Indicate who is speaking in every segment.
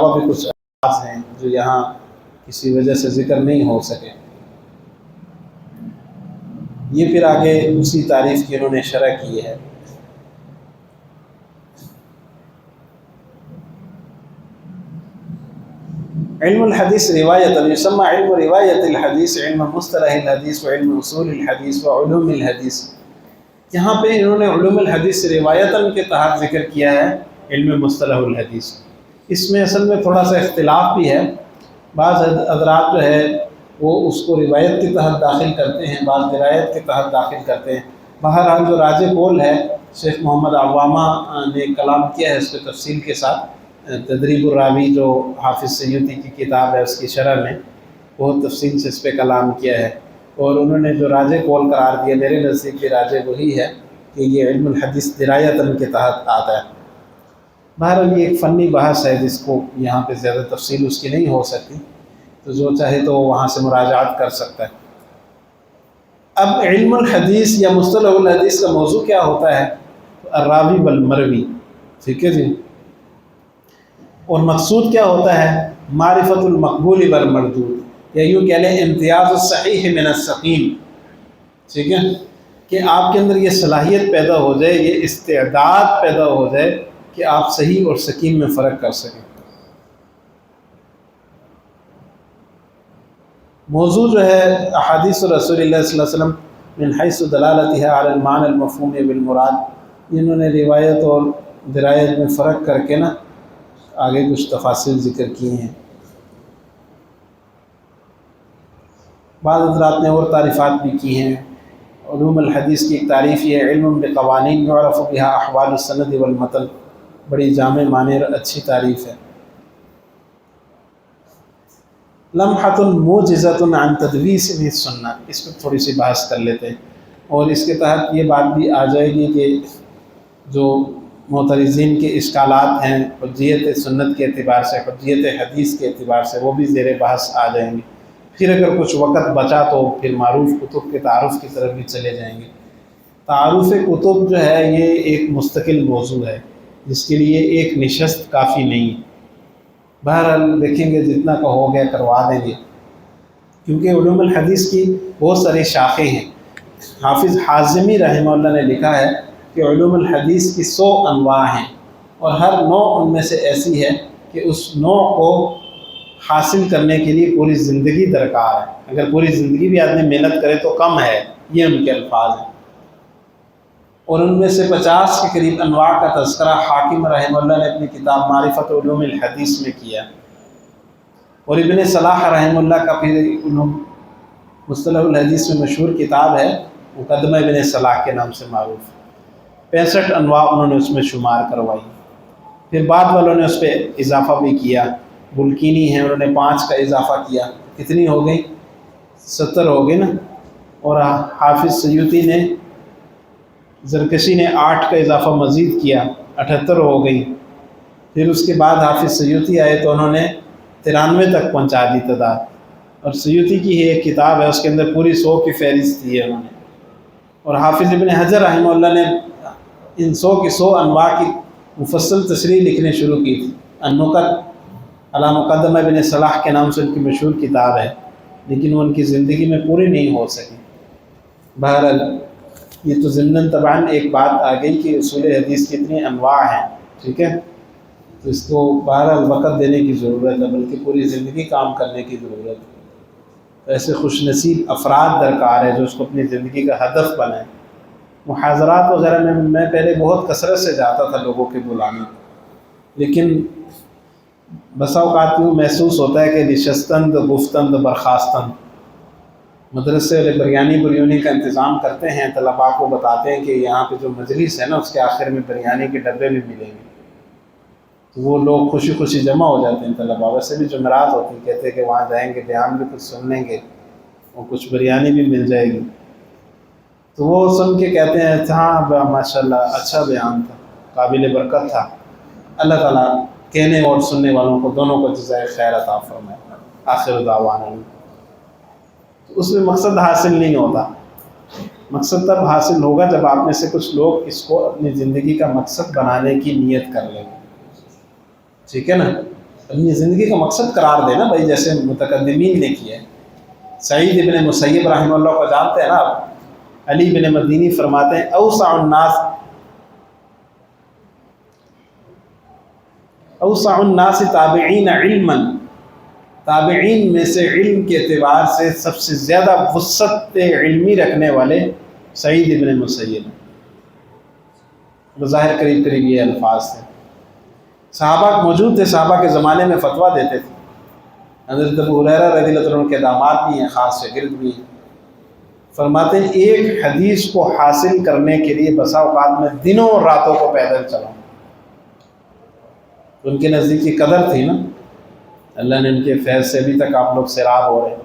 Speaker 1: اور بھی کچھ الفاظ ہیں جو یہاں کسی وجہ سے ذکر نہیں ہو سکے. یہ پھر آگے اسی تعریف کی انہوں نے شرح کی ہے. علم الحدیث روایت یسمى علم روایت الحدیث علم مصطلح الحدیث و علم اصول الحدیث و علوم الحدیث. یہاں پہ انہوں نے علوم الحدیث روایتاً کے تحت ذکر کیا ہے علم مصطلح الحدیث. اس میں اصل میں تھوڑا سا اختلاف بھی ہے. بعض حضرات جو ہے وہ اس کو روایت کے تحت داخل کرتے ہیں، بعض درایت کے تحت داخل کرتے ہیں. بہرحال جو راج قول ہے، شیخ محمد عوامہ نے کلام کیا ہے اس پہ تفصیل کے ساتھ. تدریب الراوی جو حافظ سیوطی کی کتاب ہے اس کی شرح میں بہت تفصیل سے اس پہ کلام کیا ہے، اور انہوں نے جو راج قول قرار دیا، میرے نزدیک بھی راج وہی ہے کہ یہ علم الحدیث درایتاً کے تحت آتا ہے. بہرحال یہ ایک فنی بحث ہے جس کو یہاں پہ زیادہ تفصیل اس کی نہیں ہو سکتی، تو جو چاہے تو وہاں سے مراجعات کر سکتا ہے. اب علم الحدیث یا مصطلح الحدیث کا موضوع کیا ہوتا ہے؟ الراوی والمروی. ٹھیک ہے جی. اور مقصود کیا ہوتا ہے؟ معرفت المقبول والمردود، یا یوں کہہ لیں امتیاز الصحیح من السقیم. ٹھیک ہے، کہ آپ کے اندر یہ صلاحیت پیدا ہو جائے، یہ استعداد پیدا ہو جائے کہ آپ صحیح اور سقیم میں فرق کر سکیں. موضوع جو ہے احادیث رسول اللہ صلی اللہ علیہ وسلم من حیث دلالتها علی المعنى المفہوم بالمراد. انہوں نے روایت اور درایت میں فرق کر کے نا آگے کچھ تفاصیل ذکر کیے ہیں. بعض حضرات نے اور تعریفات بھی کی ہیں. علوم الحدیث کی ایک تعریف یہ ہے، علم بقوانین یعرف بها احوال السند والمتن. بڑی جامع معنی اور اچھی تعریف ہے. لمحۃ موجزۃ عن تدویس السنہ، اس پہ تھوڑی سی بحث کر لیتے ہیں، اور اس کے تحت یہ بات بھی آ جائے گی کہ جو معترضین کے اشکالات ہیں حجیت سنت کے اعتبار سے، حجیت حدیث کے اعتبار سے، وہ بھی زیر بحث آ جائیں گے. پھر اگر کچھ وقت بچا تو پھر معروف کتب کے تعارف کی طرف بھی چلے جائیں گے. تعارف کتب جو ہے یہ ایک مستقل موضوع ہے جس کے لیے ایک نشست کافی نہیں ہے. بہرحال دیکھیں گے جتنا کا ہو گیا کروا دیں گے، کیونکہ علوم الحدیث کی بہت ساری شاخیں ہیں. حافظ حازمی رحمہ اللہ نے لکھا ہے کہ علوم الحدیث کی 100 انواع ہیں، اور ہر نوع ان میں سے ایسی ہے کہ اس نوع کو حاصل کرنے کے لیے پوری زندگی درکار ہے. اگر پوری زندگی بھی آدمی محنت کرے تو کم ہے، یہ ان کے الفاظ ہیں. اور ان میں سے 50 کے قریب انواع کا تذکرہ حاکم رحمہ اللہ نے اپنی کتاب معرفت علوم الحدیث میں کیا. اور ابن صلاح رحمہ اللہ کا پھر علوم مصطلح الحدیث میں مشہور کتاب ہے، مقدمہ ابن صلاح کے نام سے معروف. 65 انواع انہوں نے اس میں شمار کروائی. پھر بعد والوں نے اس پہ اضافہ بھی کیا. بلکینی ہیں، انہوں نے 5 کا اضافہ کیا. کتنی ہو گئی؟ 70 ہو گئی نا. اور حافظ سیوطی نے، زرکشی نے 8 کا اضافہ مزید کیا، 78 ہو گئی. پھر اس کے بعد حافظ سیوطی آئے تو انہوں نے 93 تک پہنچا دی تعداد. اور سیوطی کی ہی ایک کتاب ہے، اس کے اندر پوری 100 کی فہرست دی ہے انہوں نے. اور حافظ ابن حجر رحمہ اللہ نے ان 100 کی 100 انواع کی مفصل تشریح لکھنے شروع کی تھی. النکت علی مقدمہ ابن صلاح کے نام سے ان کی مشہور کتاب ہے، لیکن وہ ان کی زندگی میں پوری نہیں ہو سکی. بہرحال یہ تو ضمناً طبعاً ایک بات آ گئی کہ اصول حدیث کی اتنی انواع ہیں. ٹھیک ہے، تو اس کو بہرحال وقت دینے کی ضرورت ہے، بلکہ پوری زندگی کام کرنے کی ضرورت ہے. ایسے خوش نصیب افراد درکار ہے جو اس کو اپنی زندگی کا ہدف بنائیں. محاضرات وغیرہ میں پہلے بہت کثرت سے جاتا تھا لوگوں کے بلانے، لیکن بسا اوقات یوں محسوس ہوتا ہے کہ نشستند گفتند برخاستند. مدرسے والے بریانی کا انتظام کرتے ہیں، طلباء کو بتاتے ہیں کہ یہاں پہ جو مجلس ہے نا اس کے آخر میں بریانی کے ڈبے بھی ملیں گے. تو وہ لوگ خوشی خوشی جمع ہو جاتے ہیں طلباء. ویسے بھی جمعرات ہوتی ہیں، کہتے ہیں کہ وہاں جائیں گے، بیان بھی کچھ سن لیں گے اور کچھ بریانی بھی مل جائے گی. تو وہ سن کے کہتے ہیں ہاں ماشاء اللہ اچھا بیان تھا، قابل برکت تھا. اللہ تعالیٰ کہنے اور سننے والوں کو دونوں کو جزائے خیر عطا فرمائے. آخر دعوانا. تو اس میں مقصد حاصل نہیں ہوتا. مقصد تب حاصل ہوگا جب آپ میں سے کچھ لوگ اس کو اپنی زندگی کا مقصد بنانے کی نیت کر لیں. ٹھیک ہے نا. اپنی زندگی کا مقصد قرار دینا بھائی، جیسے متقدمین نے کیا ہے۔ سعید ابن مسیب رحمہ اللہ کو جانتے ہیں نا آپ، علی بن مدینی فرماتے ہیں اوسع الناس تابعین علما، تابعین میں سے علم کے اعتبار سے سب سے زیادہ وسعت علمی رکھنے والے سعید ابن مسیب، بظاہر قریب قریب یہ الفاظ تھے۔ صحابہ موجود تھے، صحابہ کے زمانے میں فتویٰ دیتے تھے۔ حضرت ابو ہریرہ رضی اللہ عنہ کے داماد بھی ہیں، خاص شاگرد بھی ہیں۔ فرماتے ہیں ایک حدیث کو حاصل کرنے کے لیے بسا اوقات میں دنوں اور راتوں کو پیدل چلاؤں۔ ان کے نزدیک کی قدر تھی نا، اللہ نے ان کے فیض سے ابھی تک آپ لوگ سیراب ہو رہے ہیں۔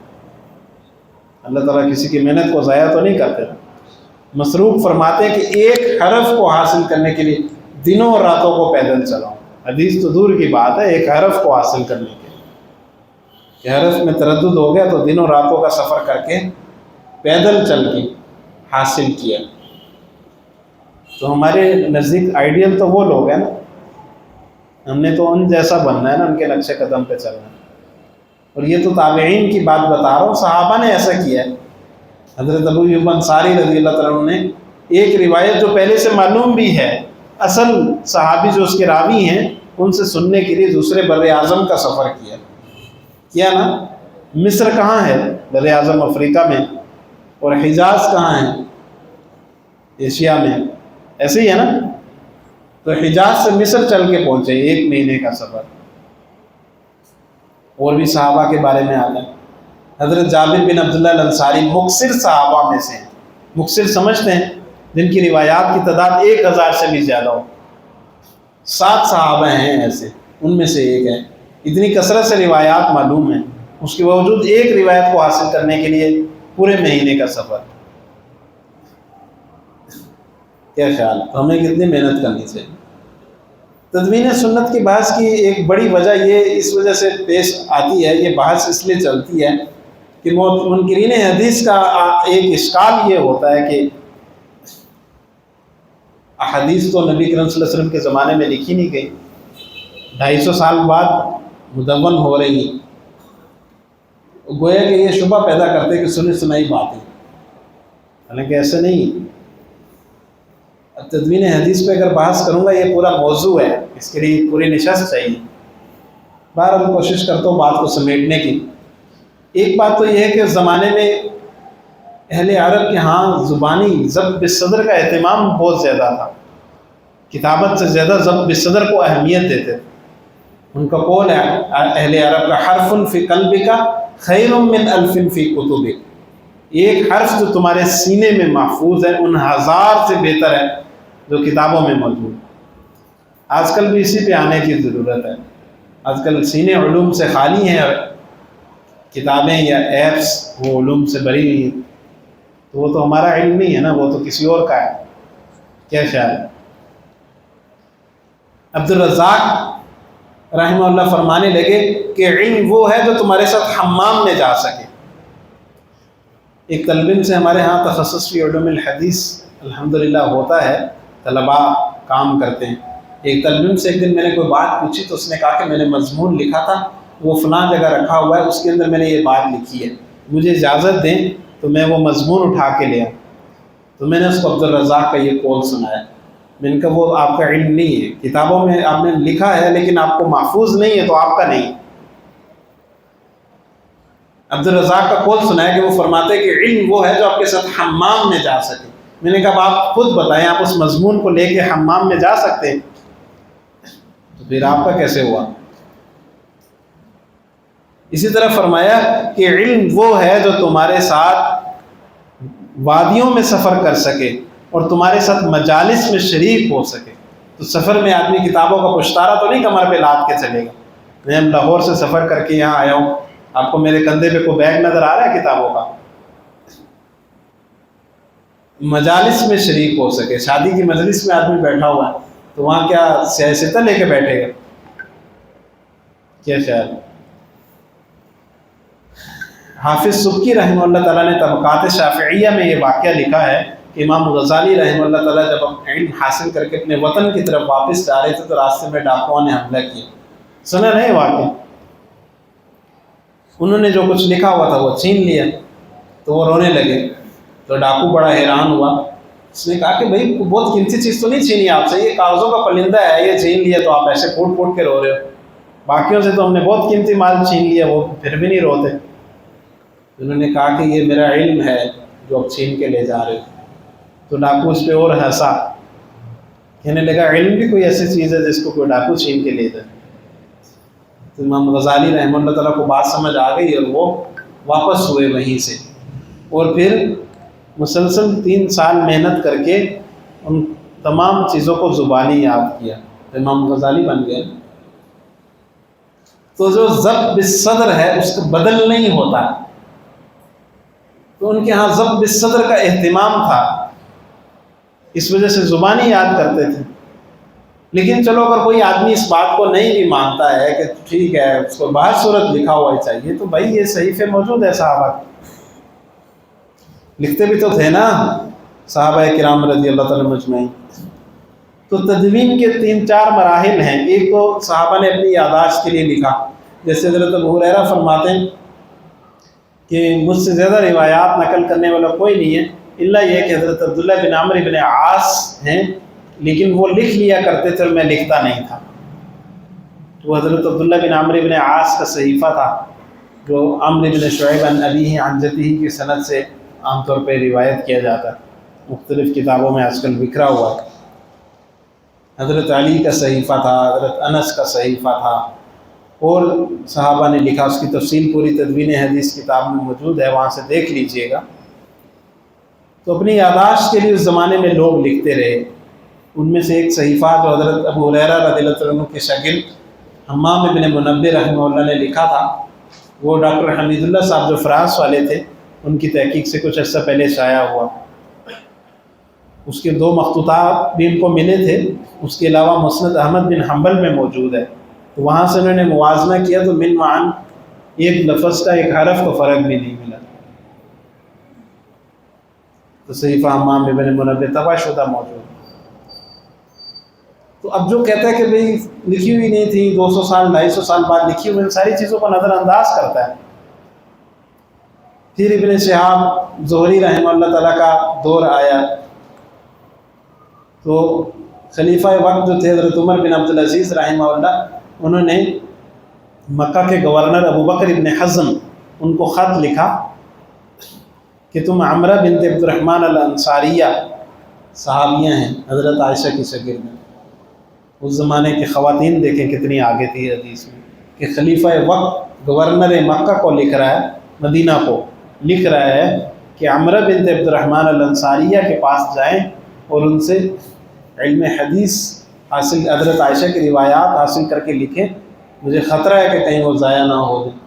Speaker 1: اللہ تعالیٰ کسی کی محنت کو ضائع تو نہیں کرتے۔ مسروق فرماتے ہیں کہ ایک حرف کو حاصل کرنے کے لیے دنوں اور راتوں کو پیدل چلاؤں۔ حدیث تو دور کی بات ہے، ایک حرف کو حاصل کرنے کے لیے کہ حرف میں تردد ہو گیا تو دنوں راتوں کا سفر کر کے پیدل چل کے حاصل کیا۔ تو ہمارے نزدیک آئیڈیل تو وہ لوگ ہیں نا، ہم نے تو ان جیسا بننا ہے نا، ان کے نقش قدم پہ چلنا ہے۔ اور یہ تو تابعین کی بات بتا رہا ہوں، صحابہ نے ایسا کیا ہے۔ حضرت ابو ایوب انصاری رضی اللہ تعالیٰ عنہ نے ایک روایت جو پہلے سے معلوم بھی ہے، اصل صحابی جو اس کے راوی ہیں ان سے سننے کے لیے دوسرے بر اعظم کا سفر کیا نا۔ مصر کہاں ہے؟ بر اعظم افریقہ میں، اور حجاز کہاں ہے؟ ایشیا میں، ایسے ہی ہے نا۔ تو حجاز سے مصر چل کے پہنچے، 1 مہینے کا سفر۔ اور بھی صحابہ کے بارے میں آتا ہے، حضرت جابر بن عبداللہ الانصاری مکثر صحابہ میں سے ہیں۔ مکثر سمجھتے ہیں جن کی روایات کی تعداد 1000 سے بھی زیادہ ہو۔ 7 صحابہ ہیں ایسے، ان میں سے ایک ہے۔ اتنی کثرت سے روایات معلوم ہیں، اس کے باوجود ایک روایت کو حاصل کرنے کے لیے پورے مہینے کا سفر۔ کیا خیال؟ تو ہمیں کتنی محنت کرنی چاہیے۔ تدوین سنت کی بحث کی ایک بڑی وجہ یہ اس وجہ سے پیش آتی ہے، یہ بحث اس لیے چلتی ہے کہ منکرین حدیث کا ایک اشکال یہ ہوتا ہے کہ احادیث تو نبی کریم صلی اللہ علیہ وسلم کے زمانے میں لکھی نہیں گئی، 250 سال بعد مدون ہو رہی ہیں۔ گویا کہ یہ شبہ پیدا کرتے کہ سنی سنائی باتیں، حالانکہ ایسے نہیں۔ اب تدوین حدیث پہ اگر بحث کروں گا، یہ پورا موضوع ہے، اس کے لیے پوری نشست چاہیے۔ بہرحال کوشش کرتا ہوں بات کو سمیٹنے کی۔ ایک بات تو یہ ہے کہ اس زمانے میں اہل عرب کے ہاں زبانی ضبط بالصدر کا اہتمام بہت زیادہ تھا، کتابت سے زیادہ ضبط بالصدر کو اہمیت دیتے تھے۔ ان کا قول ہے اہل عرب کا، حرف فی قلبک خیر من الف فی کتبک، ایک حرف جو تمہارے سینے میں محفوظ ہے ان 1000 سے بہتر ہے جو کتابوں میں موجود۔ آج کل بھی اسی پہ آنے کی ضرورت ہے۔ آج کل سینے علوم سے خالی ہیں، اور کتابیں یا ایپس وہ علوم سے بھری ہوئی ہیں، تو وہ تو ہمارا علم نہیں ہے نا، وہ تو کسی اور کا ہے۔ کیا خیال ہے؟ عبد الرزاق رحمہ اللہ فرمانے لگے کہ علم وہ ہے جو تمہارے ساتھ حمام میں جا سکے۔ ایک طالب علم سے ہمارے ہاں تخصص فی علوم الحدیث الحمدللہ ہوتا ہے، طلباء کام کرتے ہیں۔ ایک طالب علم سے ایک دن میں نے کوئی بات پوچھی تو اس نے کہا کہ میں نے مضمون لکھا تھا، وہ فلاں جگہ رکھا ہوا ہے، اس کے اندر میں نے یہ بات لکھی ہے، مجھے اجازت دیں تو میں وہ مضمون اٹھا کے لے آؤں۔ تو میں نے اس کو عبد الرزاق کا یہ قول سنایا۔ میں نے کہا وہ آپ کا علم نہیں ہے، کتابوں میں آپ نے لکھا ہے لیکن آپ کو محفوظ نہیں ہے تو آپ کا نہیں۔ عبد الرزاق کا قول سنا ہے کہ وہ فرماتے ہیں کہ علم وہ ہے جو آپ کے ساتھ حمام میں جا سکے۔ میں نے کہا اب آپ خود بتائیں، آپ اس مضمون کو لے کے حمام میں جا سکتے ہیں تو پھر آپ کا کیسے ہوا؟ اسی طرح فرمایا کہ علم وہ ہے جو تمہارے ساتھ وادیوں میں سفر کر سکے اور تمہارے ساتھ مجالس میں شریک ہو سکے۔ تو سفر میں آدمی کتابوں کا پشتارہ تو نہیں کمر پہ لاد کے چلے گا۔ میں لاہور سے سفر کر کے یہاں آیا ہوں، آپ کو میرے کندھے پہ کوئی بیگ نظر آ رہا ہے کتابوں کا؟ مجالس میں شریک ہو سکے، شادی کی مجلس میں آدمی بیٹھا ہوا ہے تو وہاں کیا سیاستہ لے کے بیٹھے گا؟ کیا خیال؟ حافظ سبکی رحمہ اللہ تعالیٰ نے طبقات شافعیہ میں یہ واقعہ لکھا ہے کہ امام غزالی رحمہ اللہ تعالیٰ جب علم حاصل کر کے اپنے وطن کی طرف واپس جا رہے تھے تو راستے میں ڈاکوؤں نے حملہ کیا، سنا نہیں واقع، انہوں نے جو کچھ لکھا ہوا تھا وہ چھین لیا، تو وہ رونے لگے۔ تو ڈاکو بڑا حیران ہوا، اس نے کہا کہ بھائی بہت قیمتی چیز تو نہیں چھینی آپ سے، یہ کاغذوں کا پرندہ ہے، یہ چھین لیا تو آپ ایسے پھوٹ پھوٹ کے رو رہے ہو، باقیوں سے تو ہم نے بہت قیمتی مال چھین لیا، وہ پھر بھی نہیں روتے۔ انہوں نے کہا کہ یہ میرا علم ہے جو آپ چھین کے لے جا رہے ہو۔ تو ڈاکو اس پہ اور ہنسا، کہنے لگا علم بھی کوئی ایسی چیز ہے جس کو کوئی ڈاکو چھین کے لے جائے؟ تو امام غزالی رحمہ اللہ تعالیٰ کو بات سمجھ آ گئی اور وہ واپس ہوئے وہیں سے، اور پھر مسلسل 3 سال محنت کر کے ان تمام چیزوں کو زبانی یاد کیا، تو امام غزالی بن گئے۔ تو جو ضبط بالصدر ہے اس کا بدل نہیں ہوتا، تو ان کے ہاں ضبط بالصدر کا اہتمام تھا، اس وجہ سے زبانی یاد کرتے تھے۔ لیکن چلو اگر کوئی آدمی اس بات کو نہیں بھی مانتا ہے کہ ٹھیک ہے اس کو باہر صورت لکھا ہوا ہی چاہیے، تو بھائی یہ صحیفے موجود ہے، صحابہ لکھتے بھی تو تھے نا، صحابہ کرام رضی اللہ تعالیٰ مجمعین۔ تو تدوین کے 3-4 مراحل ہیں۔ ایک تو صحابہ نے اپنی یادداشت کے لیے لکھا، جیسے حضرت ابو ہریرہ فرماتے ہیں کہ مجھ سے زیادہ روایات نقل کرنے والا کوئی نہیں ہے الا یہ کہ حضرت عبداللہ بن عمرو بن عاص ہیں، لیکن وہ لکھ لیا کرتے تھے اور میں لکھتا نہیں تھا۔ وہ حضرت عبداللہ بن عمرو بن عاص کا صحیفہ تھا جو عمرو بن شعیب عن ابیہ عن جدہ کی سند سے عام طور پہ روایت کیا جاتا ہے، مختلف کتابوں میں آج کل بکھرا ہوا ہے۔ حضرت علی کا صحیفہ تھا، حضرت انس کا صحیفہ تھا، اور صحابہ نے لکھا، اس کی تفصیل پوری تدوین حدیث کتاب میں موجود ہے، وہاں سے دیکھ لیجئے گا۔ تو اپنی یادداشت کے لیے اس زمانے میں لوگ لکھتے رہے۔ ان میں سے ایک صحیفہ جو حضرت ابو ہریرہ رضی اللہ عنہ کے شاگرد حمام بن منبہ رحمہ اللہ نے لکھا تھا، وہ ڈاکٹر حمید اللہ صاحب جو فرانس والے تھے، ان کی تحقیق سے کچھ عرصہ پہلے شائع ہوا۔ اس کے 2 مخطوطات بھی ان کو ملے تھے، اس کے علاوہ مسند احمد بن حنبل میں موجود ہے، تو وہاں سے انہوں نے موازنہ کیا تو من معن ایک لفظ کا، ایک حرف کا فرق بھی نہیں ملا۔ تو صحیفہ حمام بن منبہ طبع شدہ موجود۔ تو اب جو کہتا ہے کہ بھئی لکھی ہوئی نہیں تھی، 200 سال 250 سال بعد لکھی ہوئی، ان ساری چیزوں کو نظر انداز کرتا ہے۔ پھر ابن شہاب زہری رحمہ اللہ تعالیٰ کا دور آیا، تو خلیفہ وقت جو تھے حضرت عمر بن عبدالعزیز رحمہ اللہ، انہوں نے مکہ کے گورنر ابو بکر ابن حزم ان کو خط لکھا کہ تم عمرہ بنت عبد الرحمن الانصاریہ، صحابیاں ہیں، حضرت عائشہ کی شاگرد ہیں۔ اس زمانے کی خواتین دیکھیں کتنی آگے تھی حدیث میں، کہ خلیفہ وقت گورنر مکہ کو لکھ رہا ہے، مدینہ کو لکھ رہا ہے کہ عمرہ بنت عبد الرحمن الانصاریہ کے پاس جائیں اور ان سے علم حدیث حاصل، حضرت عائشہ کی روایات حاصل کر کے لکھیں، مجھے خطرہ ہے کہ کہیں وہ ضائع نہ ہو جائے۔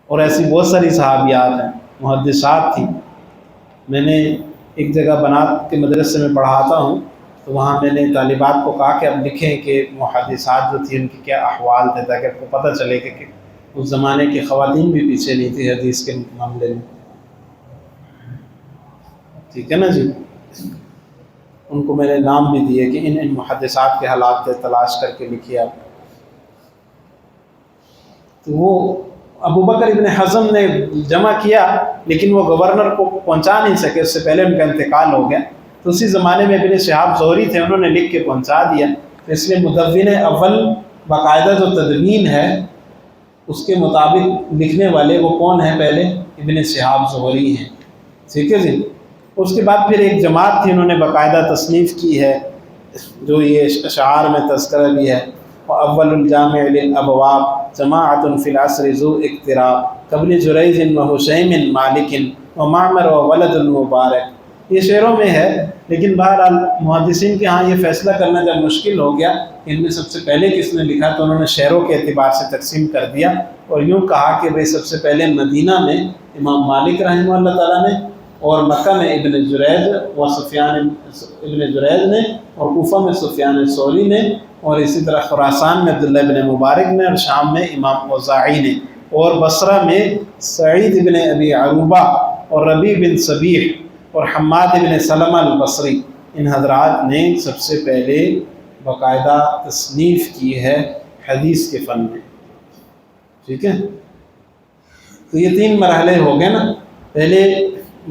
Speaker 1: اور ایسی بہت ساری صحابیات ہیں، محدثات تھیں۔ میں نے ایک جگہ بنات کے مدرسے میں پڑھاتا ہوں، تو وہاں میں نے طالبات کو کہا کہ اب لکھیں کہ محدثات جو تھیں ان کی کیا احوال تھے، تاکہ آپ کو پتہ چلے کہ اس زمانے کی خواتین بھی پیچھے نہیں تھی حدیث کے معاملے میں۔ ٹھیک ہے نا جی، ان کو میں نے نام بھی دیے کہ ان محدثات کے حالات سے تلاش کر کے لکھیے آپ۔ تو وہ ابو بکر ابن حزم نے جمع کیا، لیکن وہ گورنر کو پہنچا نہیں سکے، اس سے پہلے ان کا انتقال ہو گیا۔ تو اسی زمانے میں ابن شہاب زہری تھے، انہوں نے لکھ کے پہنچا دیا۔ تو اس لیے مدون اول باقاعدہ جو تدوین ہے اس کے مطابق لکھنے والے وہ کون ہیں؟ پہلے ابن شہاب زہری ہیں، ٹھیک ہے جی۔ اس کے بعد پھر ایک جماعت تھی، انہوں نے باقاعدہ تصنیف کی ہے، جو یہ اشعار میں تذکرہ بھی ہے، اول الجامع للابواب جماعت فی العصر ذو اقتراب قبل جریج و حشیم مالک و معمر و ولد المبارک۔ یہ شعروں میں ہے، لیکن بہرحال محدثین کے ہاں یہ فیصلہ کرنا جب مشکل ہو گیا ان میں سب سے پہلے کس نے لکھا، تو انہوں نے شعروں کے اعتبار سے تقسیم کر دیا، اور یوں کہا کہ بھئی سب سے پہلے مدینہ میں امام مالک رحمہ اللہ تعالیٰ نے، اور مکہ میں ابن جریج و سفیان ابن جریج نے، اور کوفہ میں سفیان ثوری نے، اور اسی طرح خراسان میں عبداللہ بن مبارک نے، اور شام میں امام اوزاعی نے، اور بصرہ میں سعید بن ابی عروبہ اور ربیع بن صبیح اور حماد بن سلمہ البصری، ان حضرات نے سب سے پہلے باقاعدہ تصنیف کی ہے حدیث کے فن میں، ٹھیک ہے۔ تو یہ 3 مرحلے ہو گئے نا،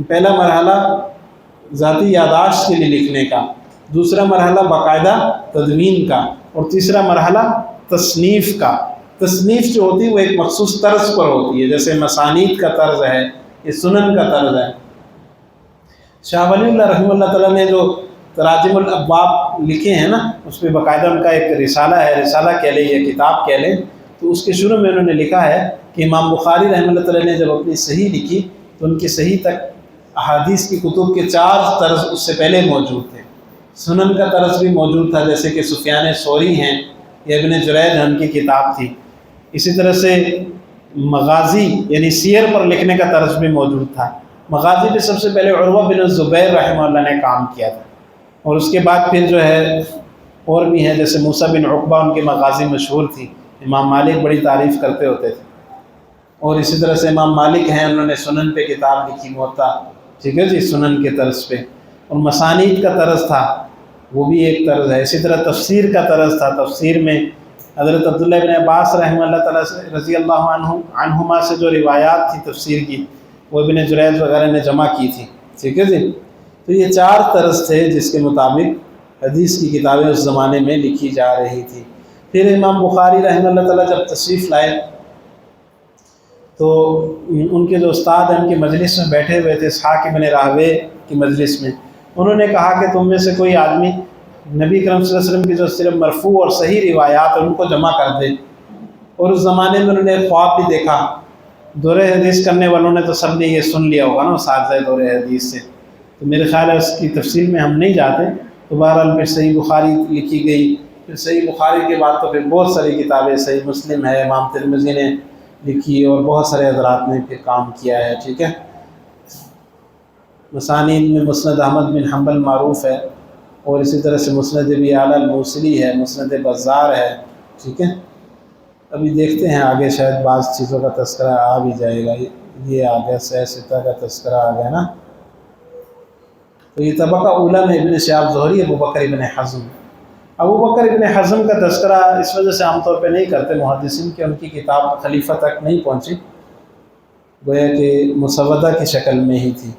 Speaker 1: پہلا مرحلہ ذاتی یادداشت کے لیے لکھنے کا، دوسرا مرحلہ باقاعدہ تدوین کا، اور تیسرا مرحلہ تصنیف کا۔ تصنیف جو ہوتی ہے وہ ایک مخصوص طرز پر ہوتی ہے، جیسے مسانید کا طرز ہے، یہ سنن کا طرز ہے۔ شاہ ولی اللہ رحمہ اللہ تعالیٰ نے جو تراجم الابواب لکھے ہیں نا، اس پہ باقاعدہ ان کا ایک رسالہ ہے، رسالہ کہہ لیں یا کتاب کہہ لیں، تو اس کے شروع میں انہوں نے لکھا ہے کہ امام بخاری رحمہ اللہ تعالیٰ نے جب اپنی صحیح لکھی تو ان کی صحیح تک احادیث کی کتب کے 4 طرز اس سے پہلے موجود تھے۔ سنن کا طرز بھی موجود تھا، جیسے کہ سفیان ثوری ہیں یا ابن جرید ان کی کتاب تھی۔ اسی طرح سے مغازی یعنی سیر پر لکھنے کا طرز بھی موجود تھا۔ مغازی پہ سب سے پہلے عروہ بن الزبیر رحمہ اللہ نے کام کیا تھا، اور اس کے بعد پھر جو ہے اور بھی ہیں، جیسے موسیٰ بن عقبہ ان کی مغازی مشہور تھی، امام مالک بڑی تعریف کرتے ہوتے تھے۔ اور اسی طرح سے امام مالک ہیں، انہوں نے سنن پہ کتاب لکھی موطا، ٹھیک ہے جی، سنن کے طرز پہ۔ اور مسانید کا طرز تھا، وہ بھی ایک طرز ہے۔ اسی طرح تفسیر کا طرز تھا، تفسیر میں حضرت عبداللہ بن عباس رحمہ اللہ تعالیٰ سے رضی اللہ عنہما سے جو روایات تھی تفسیر کی، وہ ابن جریج وغیرہ نے جمع کی تھی، ٹھیک ہے جی۔ تو یہ 4 طرز تھے جس کے مطابق حدیث کی کتابیں اس زمانے میں لکھی جا رہی تھی۔ پھر امام بخاری رحمہ اللہ تعالیٰ جب تشریف لائے تو ان کے جو استاد ہیں ان کے مجلس میں بیٹھے ہوئے تھے، اسحاق بن راہوے کی مجلس میں، انہوں نے کہا کہ تم میں سے کوئی آدمی نبی کرم صلی اللہ علیہ وسلم کی جو صرف مرفوع اور صحیح روایات ہیں ان کو جمع کر دے۔ اور اس زمانے میں انہوں نے خواب بھی دیکھا، دور حدیث کرنے والوں نے تو سب نے یہ سن لیا ہوگا نا اساتذہ دور حدیث سے، تو میرے خیال ہے اس کی تفصیل میں ہم نہیں جاتے۔ تو بہرحال پھر صحیح بخاری لکھی گئی، پھر صحیح بخاری کے بعد تو پھر بہت ساری کتابیں، صحیح مسلم ہے، امام ترمذی نے لکھی، اور بہت سارے حضرات نے پھر کام کیا ہے، ٹھیک ہے۔ مسانید میں مسند احمد بن حنبل معروف ہے، اور اسی طرح سے مسند ابی اعلیٰ الموصلی ہے، مسند بزار ہے، ٹھیک ہے۔ ابھی دیکھتے ہیں آگے، شاید بعض چیزوں کا تذکرہ آ بھی جائے گا۔ یہ آ گیا سہ ستہ کا تذکرہ آ گیا نا۔ تو یہ طبقہ اولیٰ میں ابن شہاب زہری، ابو بکر ابن حزم۔ ابو بکر ابن حزم کا تذکرہ اس وجہ سے عام طور پہ نہیں کرتے محدثین کہ ان کی کتاب خلیفہ تک نہیں پہنچی، گویا کہ مسودہ کی شکل میں ہی تھی۔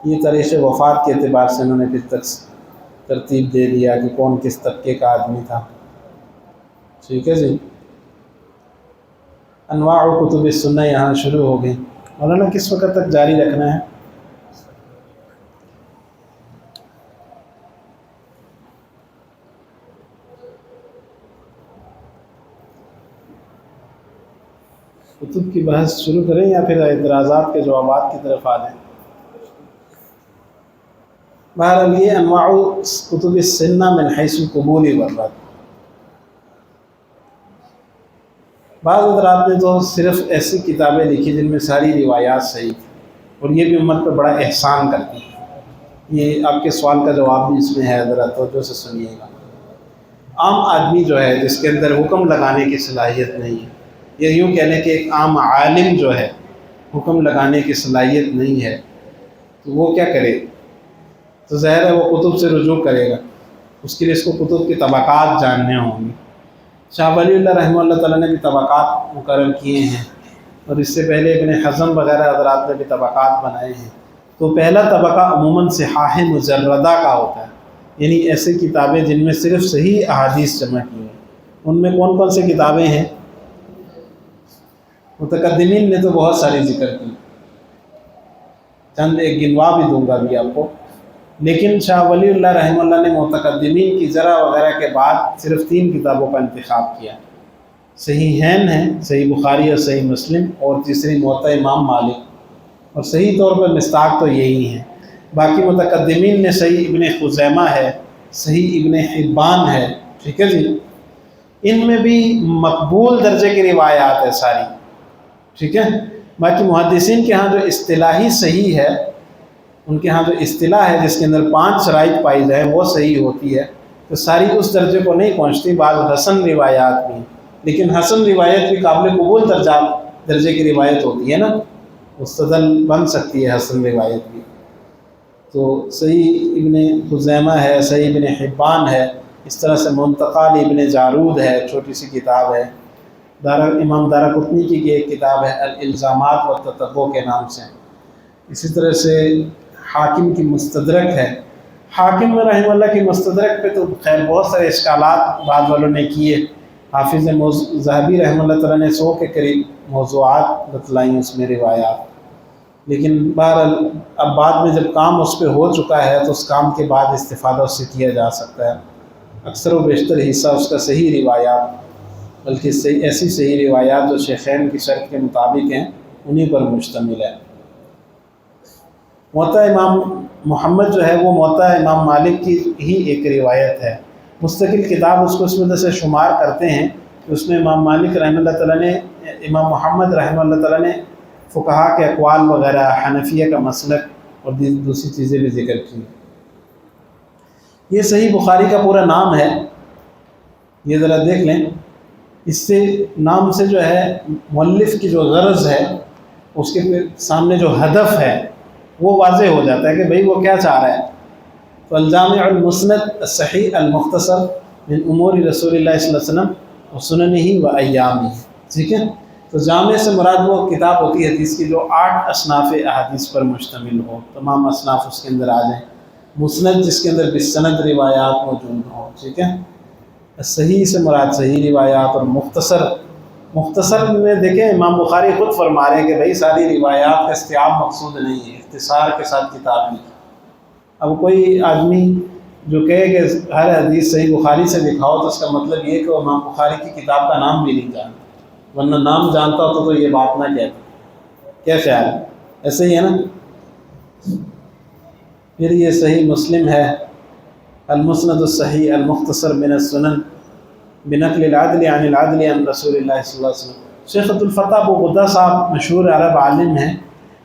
Speaker 1: یہ تاریخ وفات کے اعتبار سے انہوں نے پھر ترتیب دے دیا کہ کون کس طبقے کا آدمی تھا، ٹھیک ہے جی۔ انواع کتب السنہ یہاں شروع ہو گئی۔ مولانا کس وقت تک جاری رکھنا ہے؟ کتب کی بحث شروع کریں یا پھر اعتراضات کے جوابات کی طرف آ جائیں؟ بہرحال یہ انواع کتب السنہ من حیث القبول والرد۔ بعض حضرات نے تو صرف ایسی کتابیں لکھی جن میں ساری روایات صحیح تھیں، اور یہ بھی امت پہ بڑا احسان کرتی ہے۔ یہ آپ کے سوال کا جواب بھی اس میں ہے، حضرت توجہ سے سنیے گا۔ عام آدمی جو ہے جس کے اندر حکم لگانے کی صلاحیت نہیں ہے، یا یوں کہہ لیں کہ ایک عام عالم جو ہے حکم لگانے کی صلاحیت نہیں ہے، تو وہ کیا کرے؟ تو ظاہر ہے وہ کتب سے رجوع کرے گا، اس کے لیے اس کو کتب کی طبقات جاننے ہوں گے۔ شاہ ولی اللہ رحمہ اللہ تعالیٰ نے بھی طبقات مقرر کیے ہیں، اور اس سے پہلے ابن حزم وغیرہ حضرات نے بھی طبقات بنائے ہیں۔ تو پہلا طبقہ عموماً صحاح مجردہ کا ہوتا ہے، یعنی ایسی کتابیں جن میں صرف صحیح احادیث جمع کی ہیں۔ ان میں کون کون سی کتابیں ہیں؟ متقدمین نے تو بہت ساری ذکر کی، چند ایک گنوا بھی دوں گا ابھی آپ کو، لیکن شاہ ولی اللہ رحمہ اللہ نے متقدمین کی ذرا وغیرہ کے بعد صرف 3 کتابوں کا انتخاب کیا۔ صحیحین ہیں، صحیح بخاری اور صحیح مسلم، اور تیسری موطا امام مالک، اور صحیح طور پر مصداق تو یہی ہیں۔ باقی متقدمین نے صحیح ابن خزیمہ ہے، صحیح ابن حبان ہے، ٹھیک ہے جی۔ ان میں بھی مقبول درجے کی روایات ہے ساری، ٹھیک ہے۔ باقی محدثین کے ہاں جو اصطلاحی صحیح ہے، ان کے ہاں جو اصطلاح ہے جس کے اندر 5 شرائط پائی جائیں وہ صحیح ہوتی ہے، تو ساری اس درجے کو نہیں پہنچتی۔ بعض حسن روایات بھی، لیکن حسن روایت بھی قابل قبول درجے کی روایت ہوتی ہے نا، مستدل بن سکتی ہے حسن روایت بھی۔ تو صحیح ابن خزیمہ ہے، صحیح ابن حبان ہے، اس طرح سے منتقال ابن جارود ہے، چھوٹی سی کتاب ہے، امام دارقطنی کی ایک کتاب ہے الالزامات والتتبع کے نام سے، اسی طرح سے حاکم کی مستدرک ہے۔ حاکم رحمہ اللہ کی مستدرک پہ تو خیر بہت سارے اشکالات بعض والوں نے کیے، حافظ ذہبی رحمہ اللہ تعالیٰ نے 100 کے قریب موضوعات بتلائیں اس میں روایات، لیکن بہرحال اب بعد میں جب کام اس پہ ہو چکا ہے تو اس کام کے بعد استفادہ اس سے کیا جا سکتا ہے۔ اکثر و بیشتر حصہ اس کا صحیح روایات، بلکہ ایسی صحیح روایات جو شیخین کی شرط کے مطابق ہیں انہی پر مشتمل ہے۔ موطا امام محمد جو ہے وہ موطا امام مالک کی ہی ایک روایت ہے، مستقل کتاب اس کو اس وجہ سے شمار کرتے ہیں کہ اس میں امام مالک رحمہ اللہ تعالیٰ نے، امام محمد رحمہ اللہ تعالیٰ نے فقہا کے اقوال وغیرہ، حنفیہ کا مسلک اور دوسری چیزیں بھی ذکر کی۔ یہ صحیح بخاری کا پورا نام ہے، یہ ذرا دیکھ لیں، اس سے نام سے جو ہے مؤلف کی جو غرض ہے، اس کے سامنے جو ہدف ہے وہ واضح ہو جاتا ہے کہ بھئی وہ کیا چاہ رہا ہے۔ تو الجامع المسند الصحیح المختصر من امور رسول اللہ صلی اللہ علیہ وسلم و سننہ و ایامہ، ٹھیک ہے۔ تو جامع سے مراد وہ کتاب ہوتی ہے حدیث کی جو 8 اصناف احادیث پر مشتمل ہو، تمام اصناف اس کے اندر آ جائیں، مسند جس کے اندر بالسند روایات موجود ہوں، ٹھیک ہے۔ صحیح سے مراد صحیح روایات، اور مختصر میں دیکھیں امام بخاری خود فرما رہے ہیں کہ بھائی ساری روایات کا استیعاب مقصود نہیں ہے، اختصار کے ساتھ کتاب لکھی۔ اب کوئی آدمی جو کہے کہ ہر حدیث صحیح بخاری سے دکھاؤ تو اس کا مطلب یہ کہ وہ امام بخاری کی کتاب کا نام بھی نہیں جانتا، ورنہ نام جانتا ہوتا تو یہ بات نہ کہتا۔ کیا خیال ہے؟ ایسے ہی ہے نا۔ پھر یہ صحیح مسلم ہے، المسند الصحیح المختصر من السنن بنقل العدل عن العدل عن رسول اللہ صلی اللہ علیہ وسلم۔ شیخ عبد الفتاح ابو غدہ صاحب مشہور عرب عالم ہیں،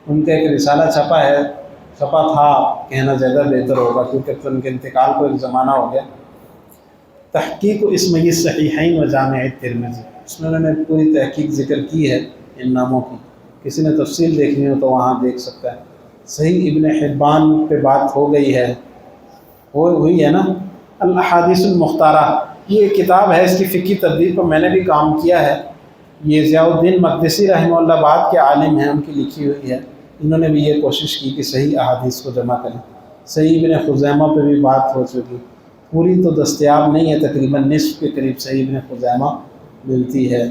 Speaker 1: ان کا ایک رسالہ چھپا تھا کہنا زیادہ بہتر ہوگا کیونکہ ان کے انتقال کو ایک زمانہ ہو گیا، تحقیق اسمہ الصحیحین و جامع الترمذی، اس میں انہوں نے پوری تحقیق ذکر کی ہے ان ناموں کی، کسی نے تفصیل دیکھنی ہو تو وہاں دیکھ سکتا ہے۔ صحیح ابن حبان پہ بات ہو گئی ہے، ہوئی ہے نا۔ الاحادیث المختارہ، یہ ایک کتاب ہے، اس کی فقہی تدوین پر میں نے بھی کام کیا ہے، یہ ضیاء الدین مقدسی رحمہ اللہ بعد کے عالم ہیں، ان کی لکھی ہوئی ہے، انہوں نے بھی یہ کوشش کی کہ صحیح احادیث کو جمع کریں۔ صحیح ابن خزیمہ پہ بھی بات ہو چکی، پوری تو دستیاب نہیں ہے، تقریباً نصف کے قریب صحیح ابن خزیمہ ملتی ہے۔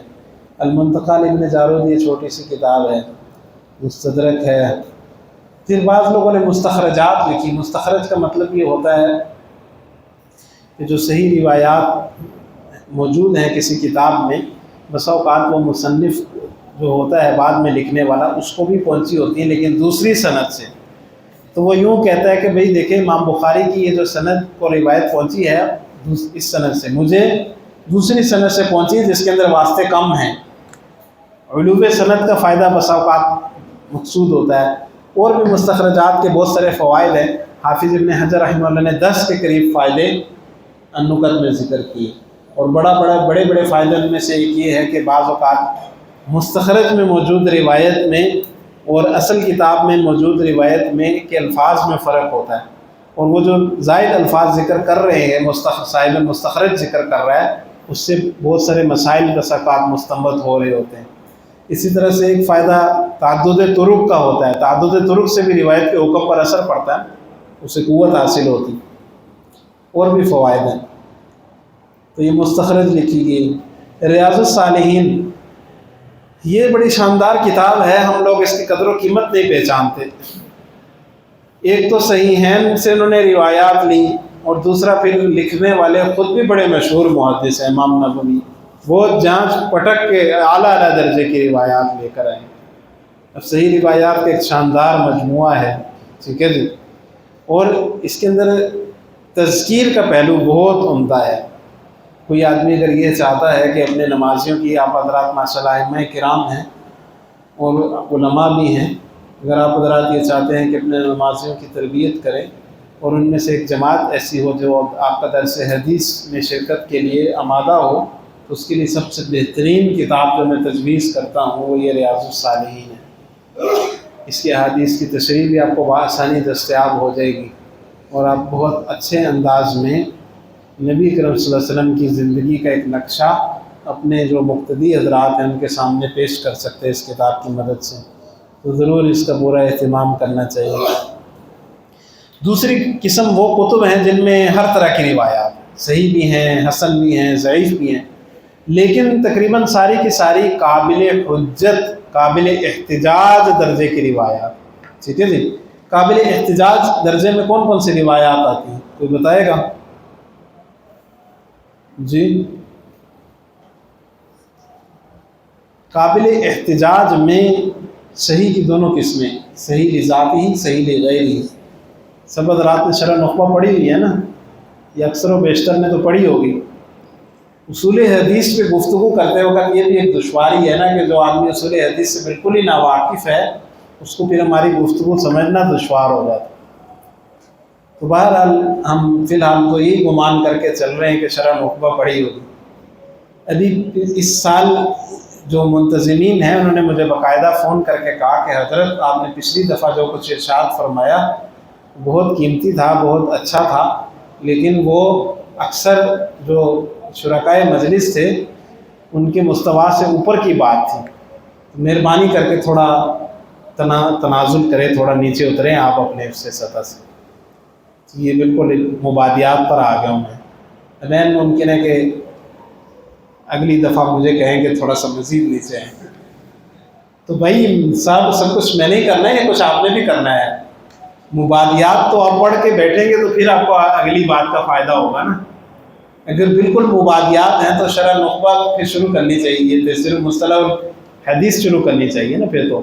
Speaker 1: المنتقال ابن جارود یہ چھوٹی سی کتاب ہے، مستدرک ہے۔ پھر بعض لوگوں نے مستخرجات لکھی، مستخرج کا مطلب یہ ہوتا ہے کہ جو صحیح روایات موجود ہیں کسی کتاب میں، بسا اوقات وہ مصنف جو ہوتا ہے بعد میں لکھنے والا اس کو بھی پہنچی ہوتی ہیں لیکن دوسری سند سے، تو وہ یوں کہتا ہے کہ بھئی دیکھیں امام بخاری کی یہ جو سند کو روایت پہنچی ہے اس سند سے، مجھے دوسری سند سے پہنچی جس کے اندر واسطے کم ہیں۔ علوم سند کا فائدہ بسا اوقات مقصود ہوتا ہے۔ اور بھی مستخرجات کے بہت سارے فوائد ہیں، حافظ ابن حجر رحمہ اللہ نے 10 کے قریب فائدے النکت میں ذکر کیے، اور بڑے بڑے فائدے ان میں سے ایک یہ ہے کہ بعض اوقات مستخرج میں موجود روایت میں اور اصل کتاب میں موجود روایت میں کے الفاظ میں فرق ہوتا ہے، اور وہ جو زائد الفاظ ذکر کر رہے ہیں صاحب مستخرج ذکر کر رہا ہے، اس سے بہت سارے مسائل کا ثقافت مستنبط ہو رہے ہوتے ہیں۔ اسی طرح سے ایک فائدہ تعدد طرق کا ہوتا ہے، تعدد طرق سے بھی روایت کے حکم پر اثر پڑتا ہے، اسے قوت حاصل ہوتی، اور بھی فوائد ہیں۔ تو یہ مستخرج لکھی گئی۔ ریاض الصالحین یہ بڑی شاندار کتاب ہے، ہم لوگ اس کی قدر و قیمت نہیں پہچانتے۔ ایک تو صحیحین سے انہوں نے روایات لی، اور دوسرا پھر لکھنے والے خود بھی بڑے مشہور محدث ہیں، امام نووی، وہ جانچ پٹک کے اعلیٰ درجے کی روایات لے کر آئے۔ اب صحیح روایات کا ایک شاندار مجموعہ ہے، ٹھیک ہے جی، اور اس کے اندر تذکیر کا پہلو بہت عمدہ ہے۔ کوئی آدمی اگر یہ چاہتا ہے کہ اپنے نمازیوں کی، آپ حضرات ماشاءاللہ ائمہ کرام ہیں اور علماء بھی ہیں، اگر آپ حضرات یہ چاہتے ہیں کہ اپنے نمازیوں کی تربیت کریں اور ان میں سے ایک جماعت ایسی ہو جو آپ کا درس حدیث میں شرکت کے لیے آمادہ ہو، تو اس کے لیے سب سے بہترین کتاب جو میں تجویز کرتا ہوں وہ یہ ریاض الصالحین ہے۔ اس کی احادیث کی تشریح بھی آپ کو بآسانی دستیاب ہو جائے گی، اور آپ بہت اچھے انداز میں نبی کریم صلی اللہ علیہ وسلم کی زندگی کا ایک نقشہ اپنے جو مقتدی حضرات ہیں ان کے سامنے پیش کر سکتے ہیں اس کتاب کی مدد سے۔ تو ضرور اس کا پورا اہتمام کرنا چاہیے۔ دوسری قسم وہ کتب ہیں جن میں ہر طرح کی روایات صحیح بھی ہیں، حسن بھی ہیں، ضعیف بھی ہیں، لیکن تقریباً ساری کی ساری قابل حجت، قابل احتجاج درجے کی روایات۔ ٹھیک ہے جی، قابل احتجاج درجے میں کون کون سی روایات آتی ہیں، کوئی بتائے گا؟ جی، قابل احتجاج میں صحیح کی دونوں قسمیں، صحیح لذاتی، صحیح لغیری۔ سب حضرات نے شرح نخبہ پڑھی ہوئی ہے نا، یہ اکثر و بیشتر نے تو پڑھی ہوگی۔ اصول حدیث پہ گفتگو کرتے وقت یہ بھی ایک دشواری ہے نا کہ جو آدمی اصول حدیث سے بالکل ہی ناواقف ہے اس کو پھر ہماری گفتگو سمجھنا دشوار ہو جاتا ہے۔ تو بہرحال ہم فی الحال تو یہی گمان کر کے چل رہے ہیں کہ شرح نخبہ پڑھی ہوگی۔ ابھی اس سال جو منتظمین ہیں انہوں نے مجھے باقاعدہ فون کر کے کہا کہ حضرت آپ نے پچھلی دفعہ جو کچھ ارشاد فرمایا بہت قیمتی تھا، بہت اچھا تھا، لیکن وہ اکثر جو شرکائے مجلس تھے ان کے مستویٰ سے اوپر کی بات تھی، مہربانی کر کے تھوڑا تنازل کریں، تھوڑا نیچے اتریں آپ اپنے سے سطح سے۔ یہ بالکل مبادیات پر آ گیا ہوں میں ممکن ہے کہ اگلی دفعہ مجھے کہیں کہ تھوڑا سا مزید نیچے ہیں۔ تو بھائی صاحب سب کچھ میں نہیں کرنا ہے، یہ کچھ آپ نے بھی کرنا ہے۔ مبادیات تو آپ پڑھ کے بیٹھیں گے تو پھر آپ کو اگلی بات کا فائدہ ہوگا نا۔ اگر بالکل مبادیات ہیں تو شرح نخبہ پھر شروع کرنی چاہیے، تفسیر مصطلح الحدیث شروع کرنی چاہیے نا پھر تو۔